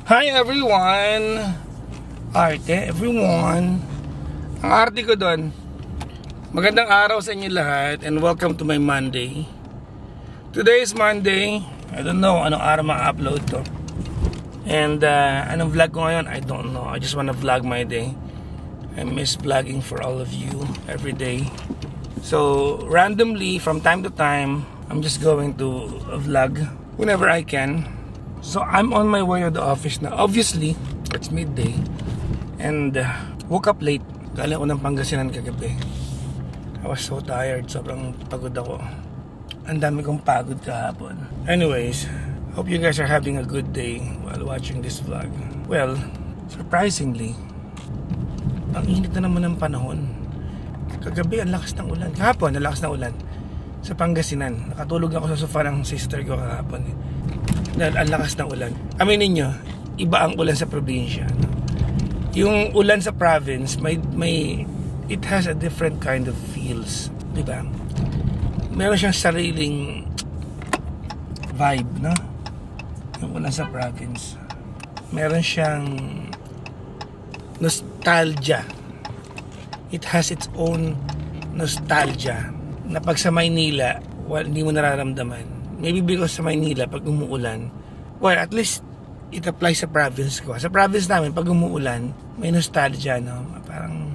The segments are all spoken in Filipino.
Hi everyone! Arte, everyone! Ang arte ko doon. Magandang araw sa inyo lahat and welcome to my Monday. Today is Monday. I don't know anong araw ma-upload to. And anong vlog ko ngayon? I don't know. I just wanna vlog my day. I miss vlogging for all of you every day. So randomly, from time to time, I'm just going to vlog whenever I can. So I'm on my way to the office now. Obviously, it's midday. And woke up late. Galing ko ng Pangasinan kagabi. I was so tired. Sobrang pagod ako. Ang dami kong pagod kahapon. Anyways, hope you guys are having a good day while watching this vlog. Well, surprisingly, ang init na naman ng panahon. Kagabi, ang lakas ng ulan. Kahapon, ang lakas ng ulan. Sa Pangasinan. Nakatulog ako sa sofa ng sister ko kahapon. Dahil ang lakas ng ulan. Aminin nyo, iba ang ulan sa probinsya. Yung ulan sa province, it has a different kind of feels. Diba? Meron siyang sariling vibe, no? Yung ulan sa province. Meron siyang nostalgia. It has its own nostalgia na pag sa Maynila, hindi mo nararamdaman. Maybe because sa Maynila, pag umuulan, well, at least it applies sa province ko. Sa province namin, pag umuulan, may nostalgia, no? Parang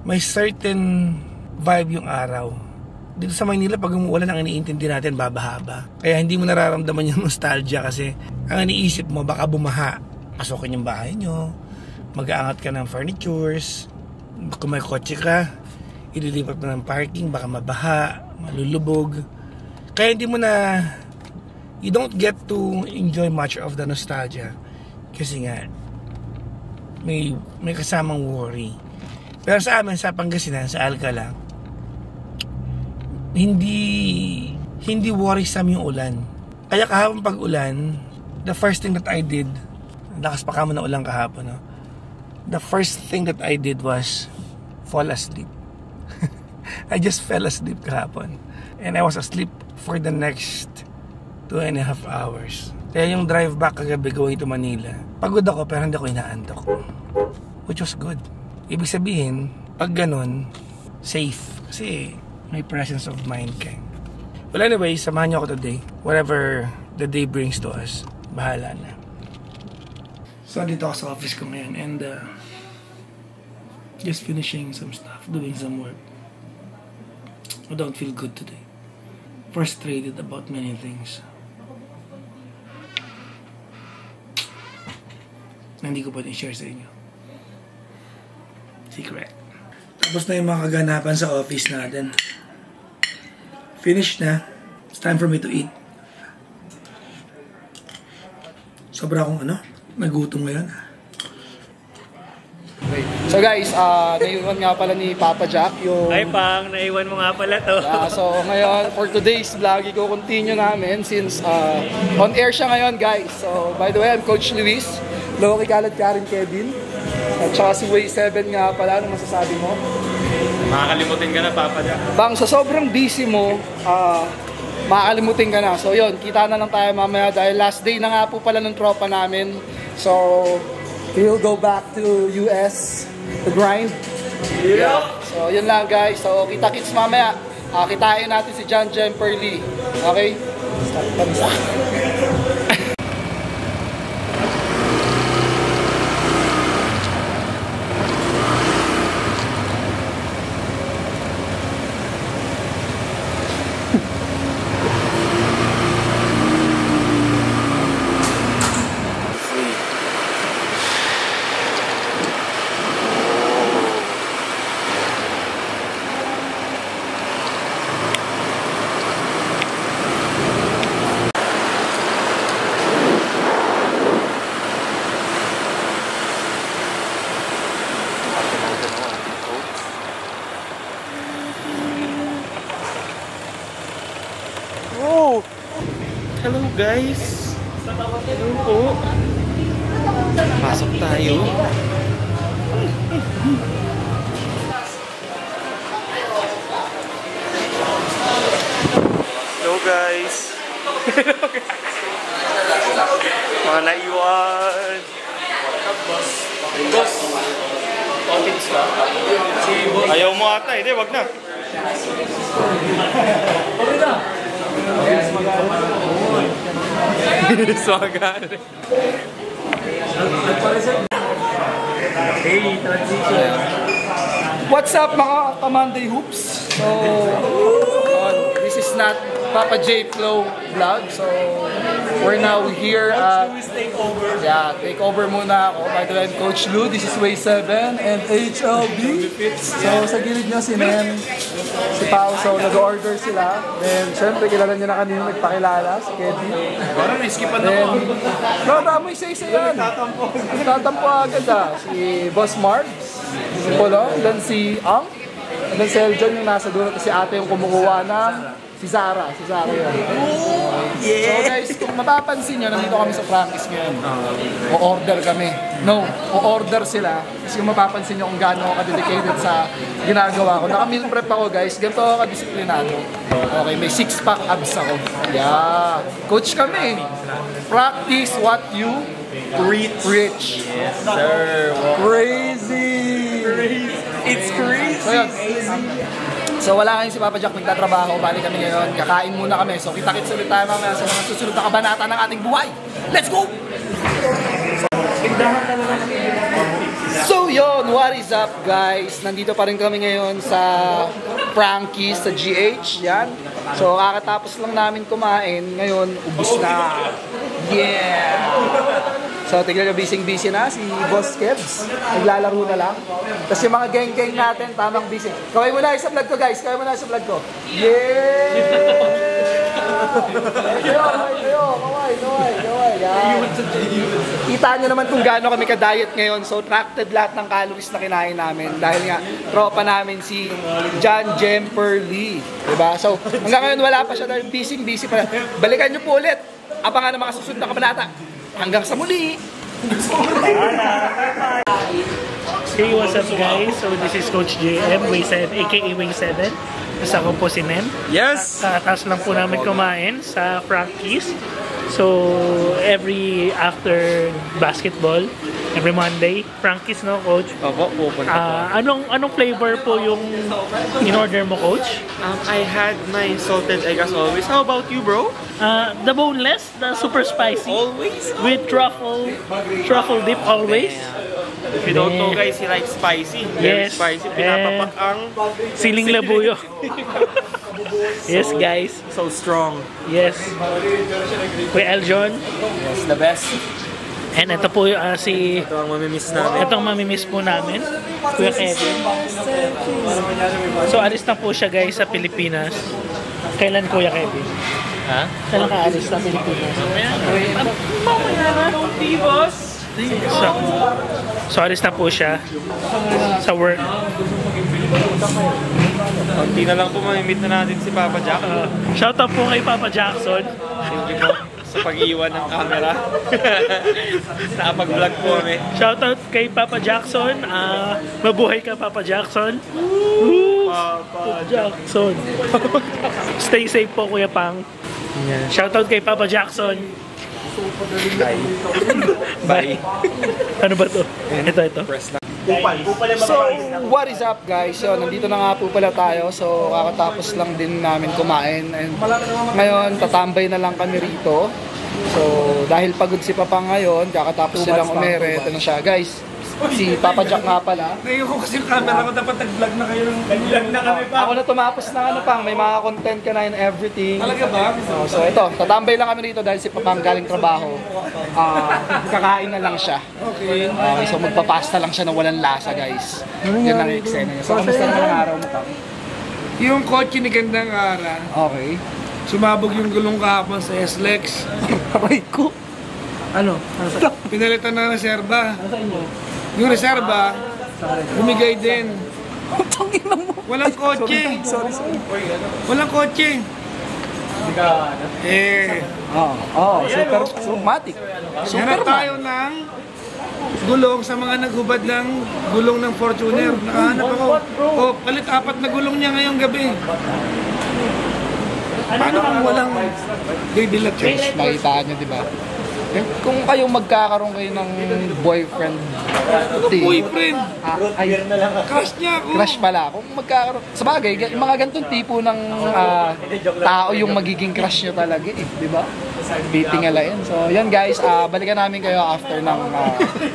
may certain vibe yung araw. Dito sa Maynila, pag umuulan, ang iniintindi natin, babahaba. Kaya hindi mo nararamdaman yung nostalgia kasi ang iniisip mo, baka bumaha. Pasokin yung bahay nyo, mag-aangat ka ng furnitures, kung may kotse ka, ililipat mo ng parking, baka mabaha, malulubog. Kaya hindi mo na, you don't get to enjoy much of the nostalgia. Kasi nga, may kasamang worry. Pero sa amin, sa Pangasinan, sa Alcala, hindi worrisome yung ulan. Kaya kahapon pag ulan, the first thing that I did, lakas pa kamo na ulan kahapon, no? The first thing that I did was fall asleep. I just fell asleep kahapon. And I was asleep for the next 2.5 hours. Kaya yung drive back kagabi going to Manila, pagod ako pero hindi ako inaantok. Which was good. Ibig sabihin, pag ganun, safe. Kasi may presence of mind ka. Well anyway, samahan niyo ako today. Whatever the day brings to us, bahala na. So dito ako sa office ko ngayon and just finishing some stuff, doing some work. I don't feel good today. Frustrated about many things. Hindi ko pwedeng share sa inyo. Secret. Tapos na yung mga kaganapan sa office natin. Finished na. It's time for me to eat. Sobra akong nagutom ngayon. So guys, naiwan nga pala ni Papa Jack yung... Ay Pang, naiwan mo nga pala to. So ngayon, for today's vlog, i-continue namin since on air siya ngayon guys. So by the way, I'm Coach Luis, Loki Kalad Karen Kevin, at saka si Way 7 nga pala. Ano masasabi mo? Makakalimutin ka na Papa Jack. Bang, sa sobrang busy mo, makakalimutin ka na. So yun, kita na lang tayo mamaya dahil last day na nga po pala ng tropa namin. So we'll go back to US to grind. Yeah. So yun lang guys. So kita-kits mamaya. Kitain natin si John Jemper Lee. Okay? Start pa rin sa Hello guys. Hello po. Pasok tayo. Hello guys. Mga naiwan. Ayaw mo ata, hindi, wag na. Swagan. What's up mga Kamanday Hoops? So, this is not Papa J Flow vlog. So, we're now here at... Yeah, take over muna ako. By the way, I'm Coach Lou. This is Way 7 and HLB. So, sa gilid nyo si Nen, si Pao. So, nag-order sila. Then, syempre, kilala nyo na kanina nagpakilala, si Kevin. Then, no, damo isa-isa yan. Tatampo agad si Boss Marks, si Polo, then si Ang, then si Eljon yung nasa dulo, kasi ate yung kumukuha ng si Zara yun. So guys, kung mapapansin nyo, nandito kami sa practice ngayon. O-order kami. No, o-order sila. Kasi kung mapapansin nyo kung gaano ako ka-dedicated sa ginagawa ko. Naka-meal prep ako guys, ganito ako ka-disiplinado. Okay, may 6-pack abs ako. Yeah. Coach kami. Practice what you preach. Yes, sir. Crazy! It's crazy. So yun. So wala ngayon si Papa Jack, nagtatrabaho, balik kami ngayon, kakain muna kami. So kita-kits ulit tayo mamaya sa mga susunod na kabanata ng ating buhay. Let's go! So yun, what is up guys? Nandito pa rin kami ngayon sa Frankie's, sa GH, yan. So kakatapos lang namin kumain, ngayon ubus na. Yeah! So, tignan ka, busy na si Boss Kebs. Naglalaro na lang. Tapos yung mga geng-geng natin, tamang busy. Kaway mo na sa vlog ko, guys. Kaway mo na sa vlog ko. Yeah! Kaway. Yan. Kita nyo naman kung gaano kami ka-diet ngayon. So, tracked lahat ng calories na kinain namin. Dahil nga, tropa namin si John Jemper Lee. Diba? So, hanggang ngayon wala pa siya dahil busy pa. Balikan nyo po ulit. Abangan ng mga susunod na kabanata. Hanggang sa muli! Hey, what's up guys? So this is Coach JM, Way7, aka Way7. Kasama po si Nem. Yes! Kakataas lang po namin kumain sa Frankie's. So, every after basketball, every Monday, Frankie's, no, Coach? Opo, pupunta po. Anong flavor po yung in-order mo, Coach? I had my salted egg as always. How about you, bro? The boneless, the super spicy. Always? With truffle dip always. If you don't know guys, he likes spicy. Very Yes. spicy. Pinapapak ang Siling labuyo. Yes, guys. so strong. Yes. Kuya Eljon. Yes, the best. And ito po si... Ito ang mamimiss namin. Itong mamimiss po namin. Kuya Kevin. So, alis na po siya guys sa Pilipinas. Kailan Kuya Kevin? Ha? Kailan ka alis sa Pilipinas? Mamaya na. So, alis na po siya sa work. Konti na lang po mamimit na natin si Papa Jack. Shoutout po kay Papa Jackson. Thank you po sa pag-iwan ng camera. Nakapag-vlog po kami. Shoutout kay Papa Jackson. Mabuhay ka Papa Jackson. Papa Jackson. Stay safe po Kuya Pang. Shoutout kay Papa Jackson. Bye. Ano ba to? Ito. Press na. So, what is up guys? So, nandito na nga po pala tayo. So, kakatapos lang din namin kumain. And ngayon, tatambay na lang kami rito. So, dahil pagod si Papa ngayon, kakatapos silang umere. Ito na siya guys. Si Papa Jack nga pala. Ngayon ko kasi yung camera ko, dapat nag-vlog na kayo. Nag-vlog na kami pa. Ako na tumapos ng ano pang, may mga content ka na and everything. Talaga ba? So ito, tatambay lang kami rito dahil si Papang galing trabaho. Kakain na lang siya. Okay. So magpapasta lang siya na walang lasa guys. Yan lang yung eksena niya. So kamusta naman ang araw mo pa? Yung kotse ni Gandang Ara, Okay. sumabog yung gulong kahapon sa S-Lex. Aray ko. Ano? Pinalitan ng reserba. Ano sa inyo? Yung reserba, bumigay din. Tangin lang mo. Walang kotse. Sorry. Walang kotse. Supermatic. Hanap tayo ng gulong sa mga naghubad ng gulong ng Fortuner. Nakahanap ako. O, palit 4 na gulong niya ngayong gabi. Paano kung walang didilat siya? Nakita niyo, di ba? Kung kayo magkakaroon kayo ng boyfriend. Boyfriend. Ay, Crush niya ako. crush pala. Kung magkakaroon, sa bagay, yung mga ganitong tipo ng tao yung magiging crush nyo talaga eh, di ba? Titingalain. So, yun guys, balikan namin kayo after ng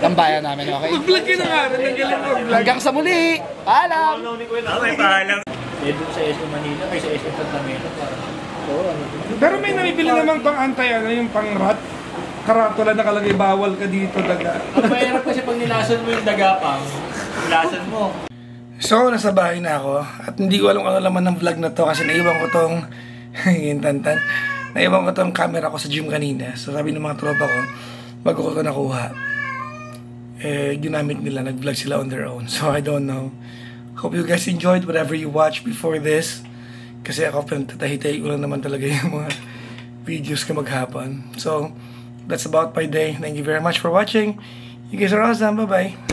tambayan namin, okay? Mag-vlog ka na nga rin. Ang galing mag-vlog. Hanggang sa muli! Paalam! Okay, paalam. Doon sa SM Manila, ay sa SM Santa Mesa. Pero may namibili namang pang yung pang rat. Karatula nakalagay, bawal ka dito, daga. Ang mahirap kasi pag nilasan mo yung dagapang, nilasan mo. So, nasa bahay na ako. At hindi ko alam kung ano laman ng vlog na to kasi naiwan ko tong tantan. Naiwan ko tong camera ko sa gym kanina. So, sabi ng mga tropa ko, bago ko ito nakuha. Ginamit nila, nag-vlog sila on their own. So, I don't know. Hope you guys enjoyed whatever you watched before this. Kasi ako, pinatahitay ko lang naman talaga yung mga videos ko maghapon. So, that's about my day. Thank you very much for watching. You guys are awesome. Bye-bye.